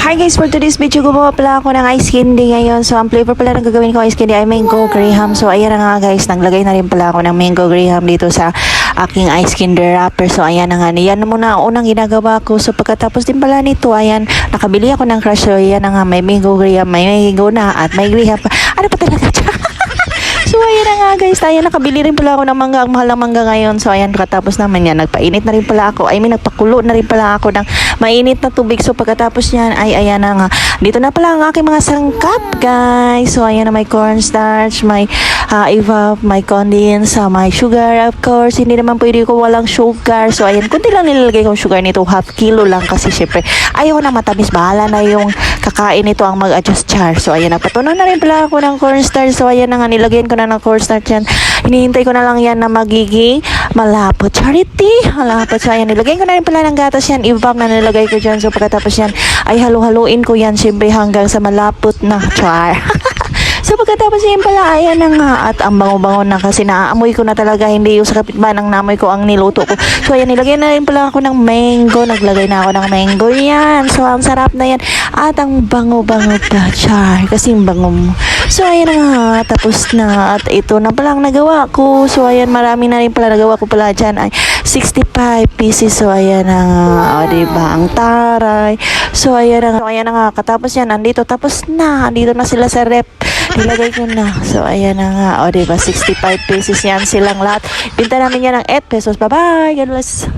Hi guys, for today's video gumawa pala ako ng ice candy ngayon. So ang flavor pala ng gagawin ko ice candy ay mango graham. So ayan na nga guys, naglagay na rin pala ako ng mango graham dito sa aking ice candy wrapper. So ayan na nga, yan muna ang unang ginagawa ko. So pagkatapos din pala nito, ayan, nakabili ako ng crush. So ayan na nga, may mango graham, may mango na at may graham pa. Ano pa talaga siya? So ayan na nga guys, ayan, nakabili rin pala ako ng mangga, ang mahal ng mangga ngayon. So ayan, katapos naman yan, nagpainit na rin pala ako, nagpakulo na rin pala ako ng mainit na tubig. So pagkatapos yan, ay ayan na nga, dito na pala ang aking mga sangkap guys. So ayan na, may cornstarch, may evap, may condense, may sugar of course. Hindi naman pwede ko walang sugar. So ayan, kunti lang nilalagay kong sugar nito, half kilo lang kasi syempre ayaw na matamis, bahala na yung kakain nito ang mag-adjust char. So ayan, napatunaw na rin pala ako ng cornstarch. So ayan na nga, nilagyan ko na ng cornstarch yan. Hinihintay ko na lang yan na magiging malapot. Charity! Malapot. So ayan, nilagyan ko na rin pala ng gatas yan. Evap na nilagay ko dyan. So pagkatapos yan, ay halu-haluin ko yan syempre hanggang sa malapot na char. So pagkatapos yan pala, ayan na nga, at ang bango-bango na kasi naaamoy ko na talaga, hindi yung sa kapitbahay ng namoy ko ang niluto ko. So ayan, nilagay na rin pala ako ng mango, naglagay na ako ng mango yan. So ang sarap na yan at ang bango-bango pa, char, kasi yung bango mo. So ayan na nga, tapos na at ito na pala ang nagawa ko. So ayan, marami na rin pala nagawa ko pala dyan ay 65 pieces. So ayan na nga, o diba, ang taray. So ayan na nga, katapos yan, andito, tapos na, andito na sila sa rep. Nilagay ko na. So, ayan na nga. O, diba? 65 pesos yan silang lahat. Binta namin yan ng 8 pesos. Bye-bye. God bless.